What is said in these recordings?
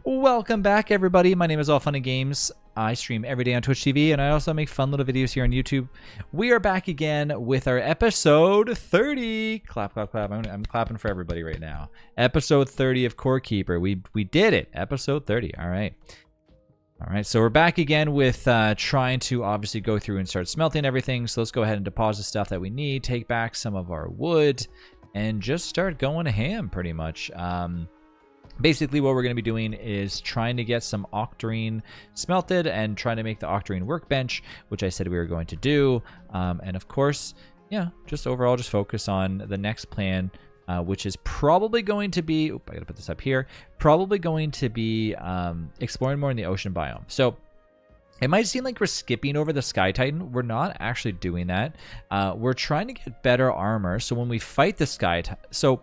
Welcome back, everybody. My name is All Fun and Games. I stream every day on Twitch TV, and I also make fun little videos here on YouTube. We are back again with our episode 30. Clap, clap, clap. I'm clapping for everybody right now. Episode 30 of Core Keeper. We did it. Episode 30. All right. All right, so we're back again with trying to obviously go through and start smelting everything. So let's go ahead and deposit stuff that we need, take back some of our wood, and just start going ham pretty much. Basically, what we're going to be doing is trying to get some octarine smelted and trying to make the octarine workbench, which I said we were going to do. And of course, yeah, just overall just focus on the next plan, which is probably going to be, I got to put this up here, probably going to be exploring more in the ocean biome. So it might seem like we're skipping over the Sky Titan. We're not actually doing that. We're trying to get better armor. So when we fight the Sky Titan, so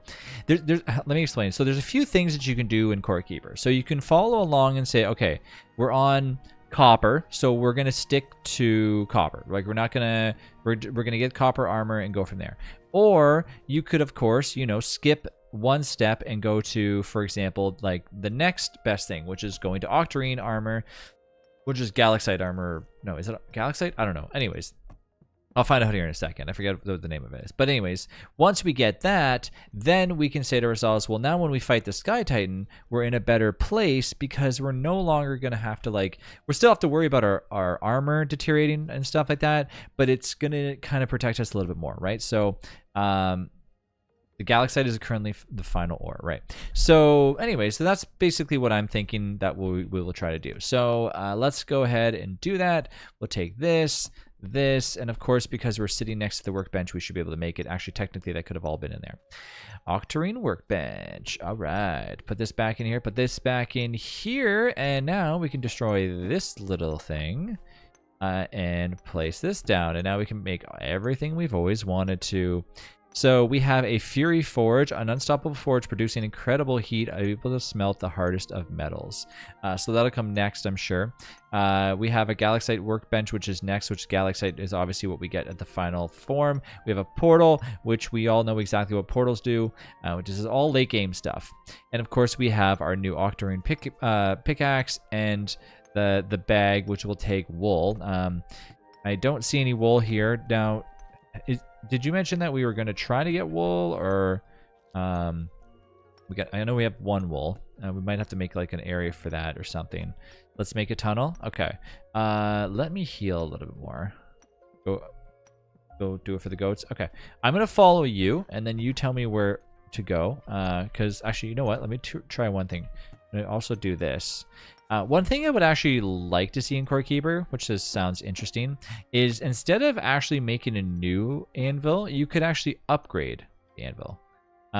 let me explain. So there's a few things that you can do in Core Keeper. So you can follow along and say, okay, we're on copper, so we're gonna stick to copper. Like we're gonna get copper armor and go from there. Or you could, of course, skip one step and go to, for example, like the next best thing, which is going to octarine armor, which is galaxite armor. No, is it galaxite? I don't know. Anyways, I'll find out here in a second. I forget what the name of it is. But anyways, once we get that, then we can say to ourselves, well, now when we fight the Sky Titan, we're in a better place because we're no longer going to have to, we still have to worry about our armor deteriorating and stuff like that, but it's going to kind of protect us a little bit more, right? So, the galaxite is currently the final ore, right? So anyway, so that's basically what I'm thinking that we will try to do. So let's go ahead and do that. We'll take this, and of course, because we're sitting next to the workbench, we should be able to make it. Actually, technically, that could have all been in there. Octarine workbench. All right. Put this back in here. Put this back in here. And now we can destroy this little thing and place this down. And now we can make everything we've always wanted to. So we have a Fury Forge, an unstoppable forge producing incredible heat, able to smelt the hardest of metals. So that'll come next, I'm sure. We have a Galaxite workbench, which is next, which Galaxite is obviously what we get at the final form. We have a portal, which we all know exactly what portals do, which is all late game stuff. And of course, we have our new octarine pickaxe and the bag, which will take wool. I don't see any wool here. Now, did you mention that we were going to try to get wool, or I know we have one wool. We might have to make like an area for that or something. Let's make a tunnel. Okay. Let me heal a little bit more. Go do it for the goats. Okay. I'm going to follow you, and then you tell me where to go. Because actually, you know what? Let me try one thing. I'm going to also do this. One thing I would actually like to see in Core Keeper, which sounds interesting, is instead of actually making a new anvil, you could actually upgrade the anvil.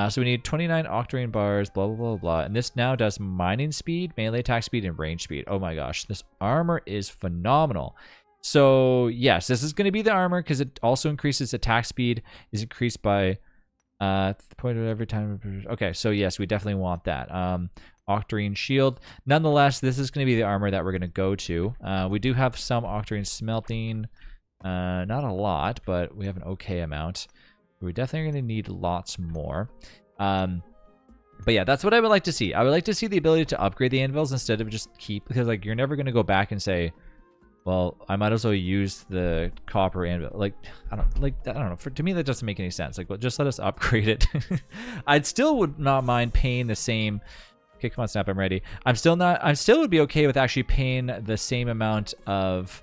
So we need 29 octarine bars, blah, blah, blah, blah. And this now does mining speed, melee attack speed, and range speed. Oh my gosh, this armor is phenomenal. So yes, this is going to be the armor because it also increases attack speed, is increased by the point of every time. Okay, so yes, we definitely want that. Octarine shield. Nonetheless, this is going to be the armor that we're going to go to. We do have some octarine smelting. Not a lot, but we have an okay amount. We're definitely going to need lots more. But yeah, that's what I would like to see. I would like to see the ability to upgrade the anvils instead of just keep, because you're never going to go back and say, well, I might as well use the copper anvil. I don't know. To me, that doesn't make any sense. Well, just let us upgrade it. I'd still would not mind paying the same. Okay, come on, Snap, I'm ready. I still would be okay with actually paying the same amount of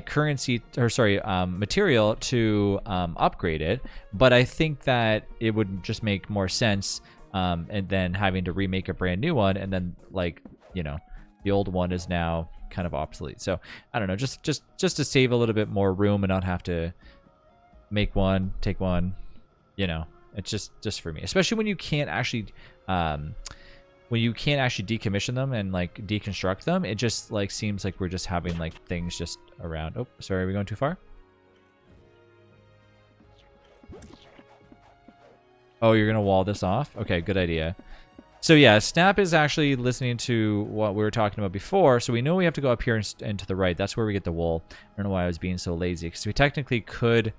currency, or sorry, material to upgrade it. But I think that it would just make more sense, and then having to remake a brand new one, and then the old one is now kind of obsolete. So I don't know, just to save a little bit more room and not have to make one, take one. It's just for me, especially when you can't actually. When you can't actually decommission them and deconstruct them, it just seems like we're just having things just around. Oh, sorry, are we going too far? Oh, you're gonna wall this off? Okay, good idea. So yeah, Snap is actually listening to what we were talking about before, so we know we have to go up here and to the right. That's where we get the wool. I don't know why I was being so lazy, because we technically could.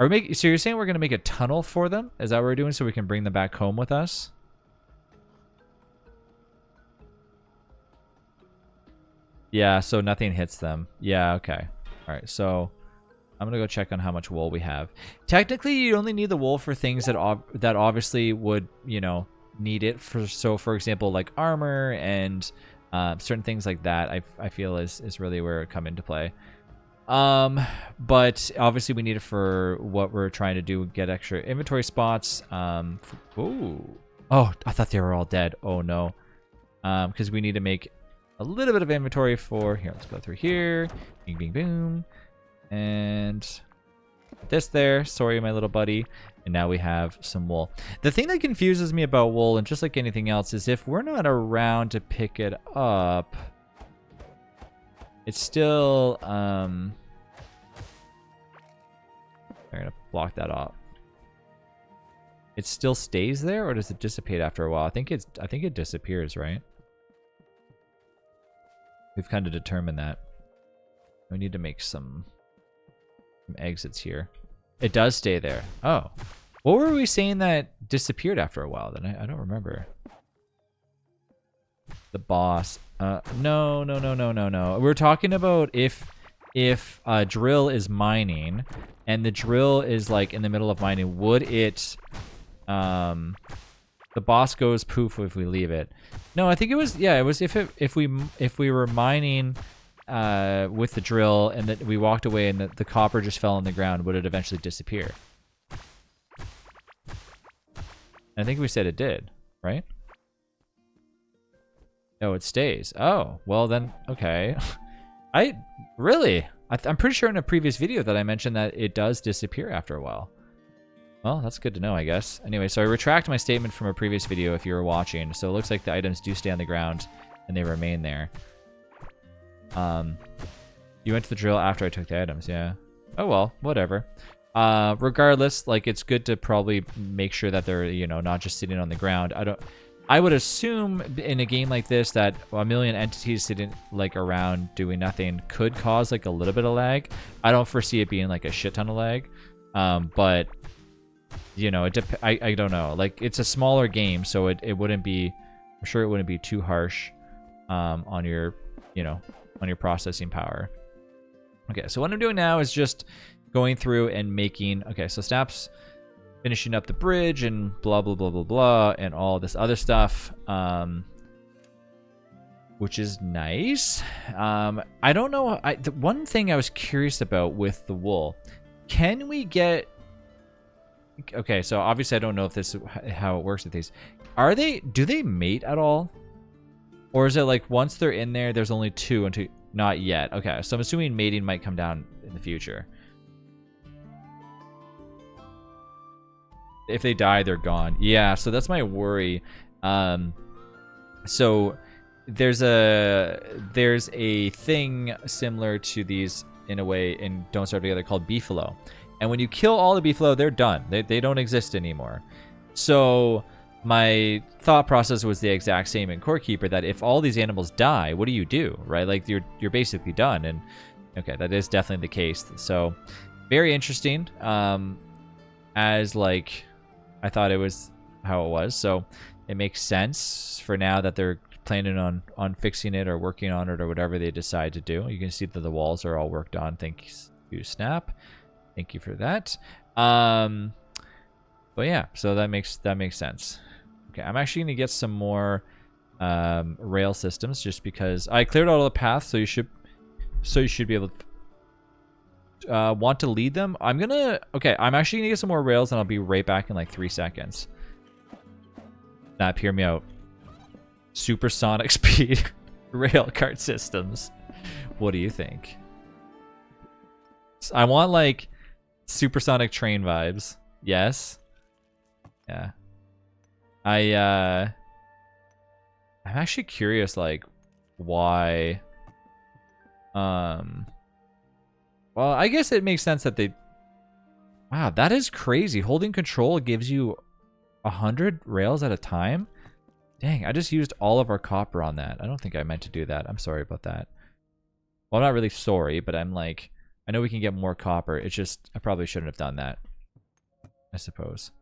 So you're saying we're gonna make a tunnel for them? Is that what we're doing, so we can bring them back home with us? Yeah, so nothing hits them. Yeah, okay. All right, so I'm gonna go check on how much wool we have. Technically, you only need the wool for things that that obviously would, you know, need it for. So, for example, like armor and certain things like that. I feel is really where it come into play. But obviously we need it for what we're trying to do, get extra inventory spots. Ooh. Oh, I thought they were all dead. Oh no. Because we need to make a little bit of inventory for here. Let's go through here. Bing, bing, boom. And this there. Sorry, my little buddy. And now we have some wool. The thing that confuses me about wool, and just like anything else, is if we're not around to pick it up, it's still, I'm gonna block that off. It still stays there, or does it dissipate after a while? I think it disappears, right? We've kind of determined that. We need to make some exits here. It does stay there. Oh. What were we saying that disappeared after a while then? I don't remember. The boss. No. We're talking about if a drill is mining and the drill is like in the middle of mining, would it the boss goes poof if we leave it. No, I think it was, yeah, it was if we were mining with the drill and that we walked away and the copper just fell on the ground, would it eventually disappear? I think we said it did, right? Oh, it stays. Oh, well then, okay. I'm pretty sure in a previous video that I mentioned that it does disappear after a while. Well, that's good to know, I guess. Anyway, so I retract my statement from a previous video if you were watching. So it looks like the items do stay on the ground and they remain there. You went to the drill after I took the items, yeah. Oh well, whatever. Regardless, like, it's good to probably make sure that they're, you know, not just sitting on the ground. I would assume in a game like this that a million entities sitting like around doing nothing could cause like a little bit of lag. I don't foresee it being like a shit ton of lag, but you know, I don't know. Like, it's a smaller game, so it wouldn't be. I'm sure it wouldn't be too harsh on your, you know, on your processing power. Okay, so what I'm doing now is just going through and making. Okay, so Snap's finishing up the bridge and blah blah blah blah blah and all this other stuff, which is nice. I don't know. The one thing I was curious about with the wool, can we get? Okay, so obviously I don't know if this is how it works with these. Do they mate at all? Or is it like once they're in there, there's only two until... Not yet. Okay, so I'm assuming mating might come down in the future. If they die, they're gone. Yeah, so that's my worry. So there's a thing similar to these in a way in Don't Starve Together called beefalo. And when you kill all the beefalo, they're done. They don't exist anymore. So my thought process was the exact same in Core Keeper, that if all these animals die, what do you do, right? Like, you're basically done. And okay, that is definitely the case. So very interesting. As like I thought it was how it was. So it makes sense for now that they're planning on fixing it or working on it or whatever they decide to do. You can see that the walls are all worked on. Thank you, Snap. Thank you for that. But yeah, so that makes sense. Okay, I'm actually gonna get some more rail systems just because I cleared out all the paths, so you should be able to want to lead them. I'm actually gonna get some more rails and I'll be right back in like 3 seconds. Snap, hear me out. Supersonic speed rail cart systems. What do you think? I want like supersonic train vibes. Yes. Yeah. I'm actually curious, like, why. Well, I guess it makes sense that they. Wow, that is crazy. Holding control gives you 100 rails at a time. Dang, I just used all of our copper on that. I don't think I meant to do that. I'm sorry about that. Well, I'm not really sorry, but I'm like, I know we can get more copper. It's just, I probably shouldn't have done that, I suppose.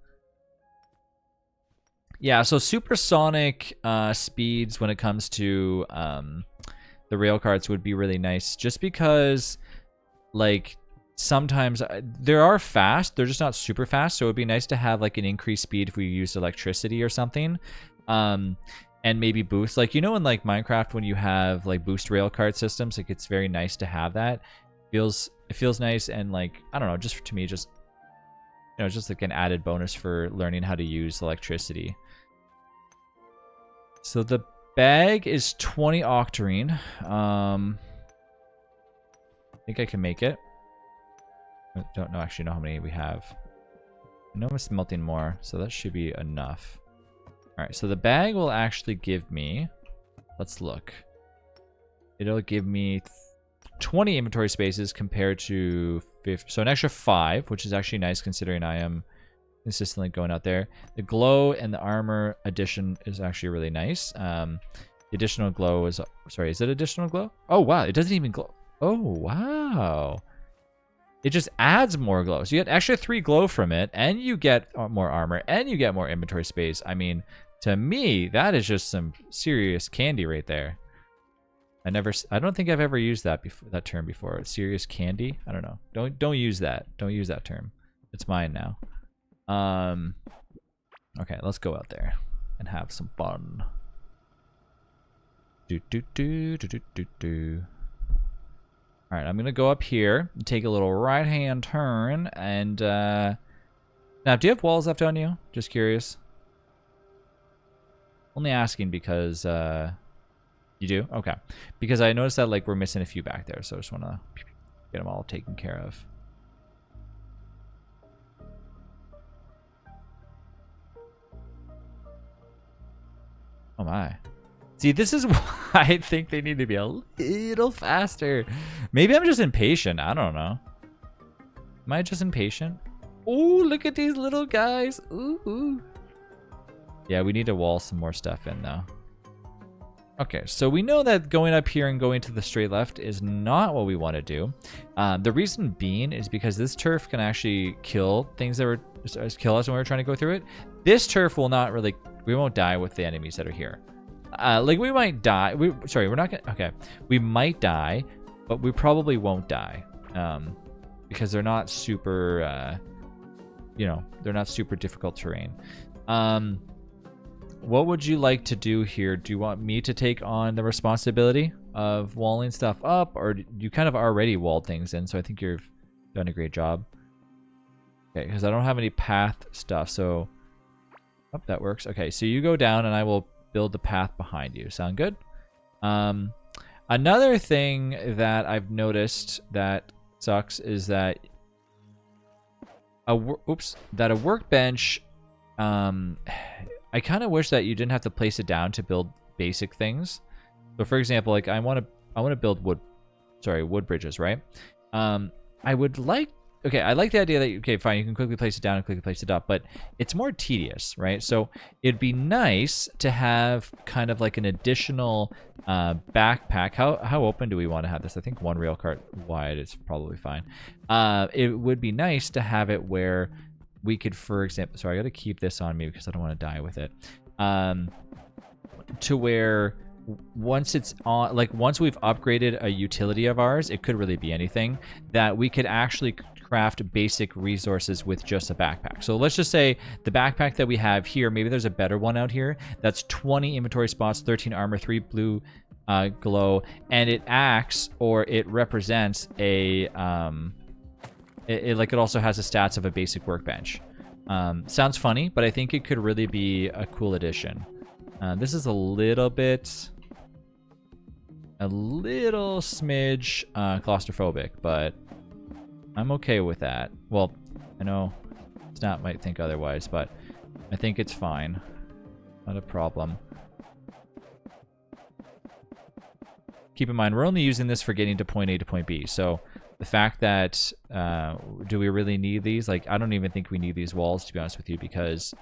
Yeah, so supersonic speeds when it comes to the rail carts would be really nice, just because like sometimes they are fast, they're just not super fast, so it would be nice to have like an increased speed if we used electricity or something. And maybe boost, like, you know, in like Minecraft when you have like boost rail cart systems, like it's very nice to have that. It feels nice, and like, I don't know, just to me, just, you know, just like an added bonus for learning how to use electricity. So the bag is 20 octarine. I think I can make it. I don't know actually know how many we have. I know I'm smelting more, so that should be enough. All right, so the bag will actually give me, let's look. It'll give me 20 inventory spaces compared to 50, so an extra 5, which is actually nice considering I am consistently going out there. The glow and the armor addition is actually really nice. The additional glow is, sorry, is it additional glow? Oh, wow, it doesn't even glow. Oh, wow. It just adds more glow. So you get extra 3 glow from it, and you get more armor, and you get more inventory space. I mean, to me, that is just some serious candy right there. I don't think I've ever used that before, that term before. Serious candy? I don't know. Don't use that. Don't use that term. It's mine now. Okay, let's go out there and have some fun. All right, I'm gonna go up here and take a little right-hand turn. And now, do you have walls left on you? Just curious. Only asking because you do? Okay. Because I noticed that like we're missing a few back there, so I just want to get them all taken care of. Oh my. See, this is why I think they need to be a little faster. Maybe I'm just impatient. I don't know. Am I just impatient? Ooh, look at these little guys. Ooh. Yeah, we need to wall some more stuff in though. Okay, so we know that going up here and going to the straight left is not what we want to do. The reason being is because this turf can actually kill things that kill us when we're trying to go through it. This turf will not really, we won't die with the enemies that are here. Like we might die. Sorry, we're not gonna. Okay, we might die, but we probably won't die, because they're not super. You know, they're not super difficult terrain. What would you like to do here? Do you want me to take on the responsibility of walling stuff up, or you kind of already walled things in? So I think you've done a great job. Okay, because I don't have any path stuff, so oh, that works. Okay, so you go down, and I will build the path behind you. Sound good? Another thing that I've noticed that sucks is that a workbench. I kind of wish that you didn't have to place it down to build basic things. So, for example, like I want to build wood bridges, right? I would like. Okay, I like the idea that, okay, fine, you can quickly place it down and quickly place it up, but it's more tedious, right? So it'd be nice to have kind of like an additional backpack. How open do we want to have this? I think 1 rail cart wide is probably fine. It would be nice to have it where we could, for example, sorry, I got to keep this on me because I don't want to die with it. To where once it's on, like once we've upgraded a utility of ours, it could really be anything, that we could actually craft basic resources with just a backpack. So let's just say the backpack that we have here, maybe there's a better one out here that's 20 inventory spots, 13 armor, 3 blue glow, and it acts, or it represents a it also has the stats of a basic workbench. Sounds funny, but I think it could really be a cool addition. This is a little smidge claustrophobic, but I'm okay with that. Well, I know Snap might think otherwise, but I think it's fine. Not a problem. Keep in mind, we're only using this for getting to point A to point B. So the fact that, do we really need these? Like, I don't even think we need these walls, to be honest with you, because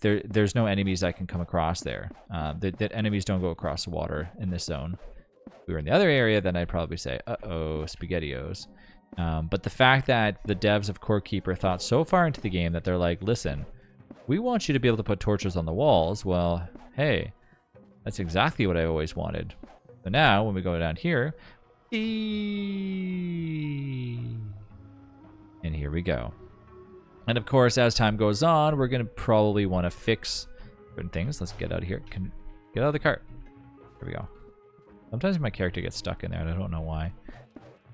there's no enemies I can come across there. That enemies don't go across the water in this zone. If we were in the other area, then I'd probably say, uh-oh, SpaghettiOs. But the fact that the devs of Core Keeper thought so far into the game that they're like, listen, we want you to be able to put torches on the walls. Well, hey, That's exactly what I always wanted. So now, when we go down here, and here we go. And of course, as time goes on, we're going to probably want to fix certain things. Let's get out of here. Get out of the cart. Here we go. Sometimes my character gets stuck in there, and I don't know why.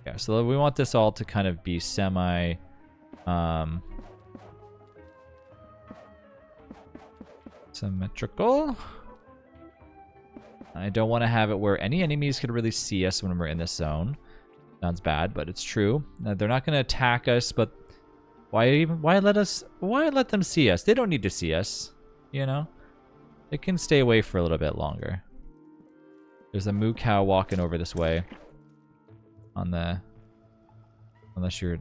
Yeah, so we want this all to kind of be semi... symmetrical. I don't want to have it where any enemies could really see us when we're in this zone. Sounds bad, but it's true. They're not going to attack us, but why let them see us? They don't need to see us, you know? They can stay away for a little bit longer. There's a moo cow walking over this way. Unless you're...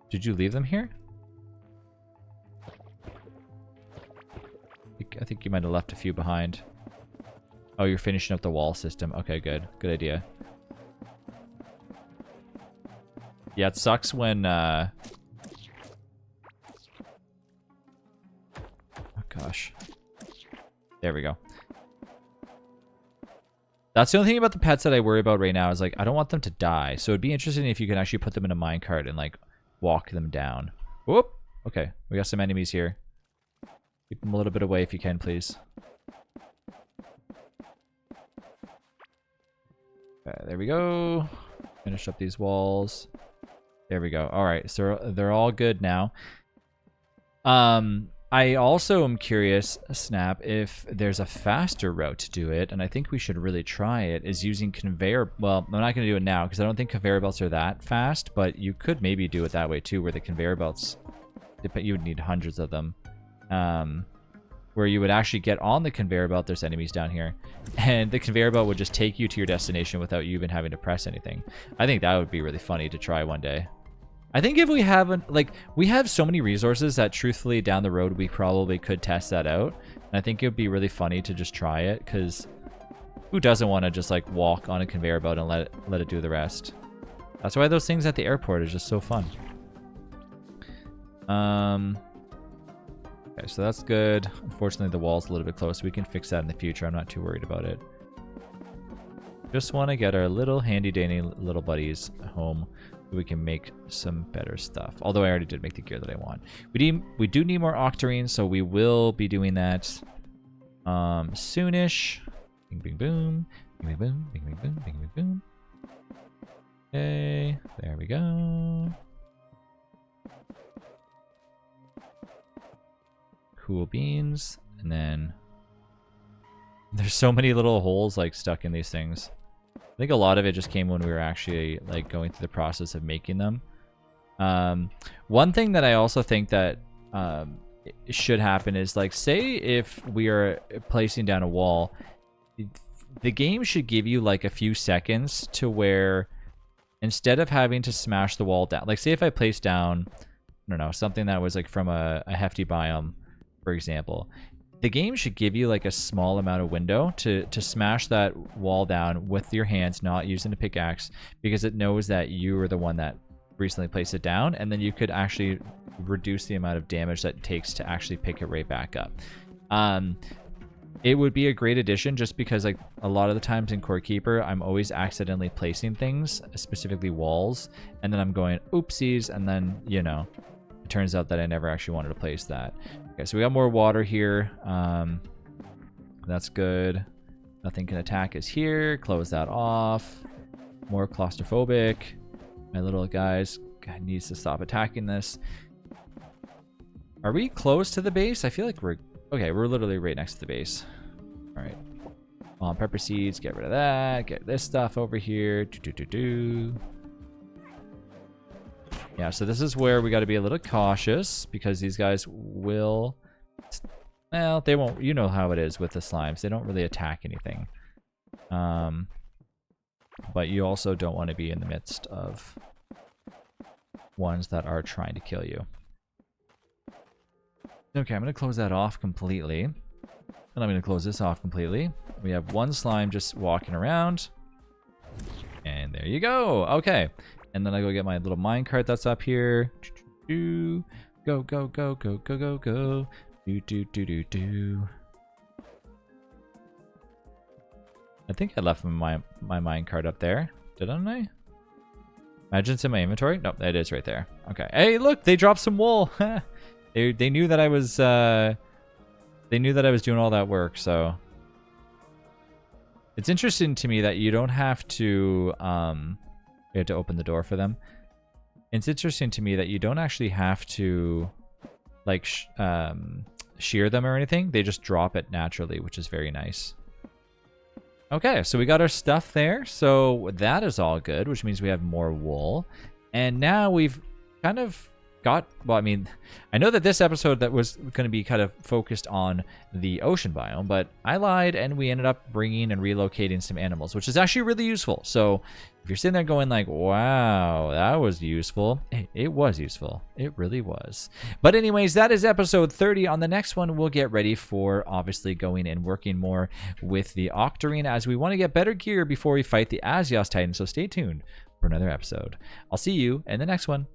Did you leave them here? I think you might have left a few behind. Oh, you're finishing up the wall system. Okay, good. Good idea. Yeah, it sucks when... Oh, gosh. There we go. That's the only thing about the pets that I worry about right now is, like, I don't want them to die. So it'd be interesting if you can actually put them in a minecart and, like, walk them down. Whoop! Okay, we got some enemies here. Keep them a little bit away if you can, please. There we go. Finish up these walls. There we go. All right, so they're all good now. I also am curious, Snap, if there's a faster route to do it, and I think we should really try it, is using conveyor... Well, I'm not going to do it now, because I don't think conveyor belts are that fast, but you could maybe do it that way, too, where the conveyor belts... You would need hundreds of them. Where you would actually get on the conveyor belt, there's enemies down here, and the conveyor belt would just take you to your destination without you even having to press anything. I think that would be really funny to try one day. I think if we haven't, like, we have so many resources that truthfully down the road we probably could test that out. And I think it would be really funny to just try it, because who doesn't want to just like walk on a conveyor belt and let it do the rest? That's why those things at the airport is just so fun. Okay, so that's good. Unfortunately, the wall's a little bit close. We can fix that in the future. I'm not too worried about it. Just want to get our little handy-dandy little buddies home so we can make some better stuff. Although I already did make the gear that I want. We do need more octarine, so we will be doing that soonish. Bing, bing, boom. Bing, bing, boom. Bing, bing, boom. Bing, bing, boom. Okay, there we go. Cool beans, and then there's so many little holes like stuck in these things. I think a lot of it just came when we were actually like going through the process of making them. One thing that I also think that should happen is, like, say if we are placing down a wall, the game should give you like a few seconds to where instead of having to smash the wall down, like say if I place down, I don't know, something that was like from a hefty biome, for example, the game should give you like a small amount of window to smash that wall down with your hands, not using a pickaxe, because it knows that you were the one that recently placed it down, and then you could actually reduce the amount of damage that it takes to actually pick it right back up. It would be a great addition, just because like a lot of the times in Core Keeper, I'm always accidentally placing things, specifically walls, and then I'm going oopsies, and then, you know, it turns out that I never actually wanted to place that. Okay, so we got more water here. That's good. Nothing can attack us here. Close that off. More claustrophobic. My little guy needs to stop attacking this. Are we close to the base? I feel like we're... Okay, we're literally right next to the base. All right. Pepper seeds. Get rid of that. Get this stuff over here. Yeah, so this is where we got to be a little cautious, because these guys will... Well, they won't... You know how it is with the slimes. They don't really attack anything. But you also don't want to be in the midst of ones that are trying to kill you. Okay, I'm going to close that off completely. And I'm going to close this off completely. We have one slime just walking around. And there you go. Okay. And then I go get my little minecart that's up here. Go, go, go, go, go, go, go. Do, do, do, do, do. I think I left my mine cart up there. Didn't I? Imagine it's in my inventory. Nope, that is right there. Okay. Hey, look, they dropped some wool. they knew that I was doing all that work. So it's interesting to me that you don't have to. We had to open the door for them. It's interesting to me that you don't actually have to, like, shear them or anything. They just drop it naturally, which is very nice. Okay, so we got our stuff there. So that is all good, which means we have more wool. And now we've kind of got, well, I mean, I know that this episode that was going to be kind of focused on the ocean biome, but I lied and we ended up bringing and relocating some animals, which is actually really useful. So if you're sitting there going like, wow, that was useful, it was useful. It really was. But anyways, that is episode 30. On the next one, we'll get ready for obviously going and working more with the Octarine as we want to get better gear before we fight the Asios Titan. So stay tuned for another episode. I'll see you in the next one.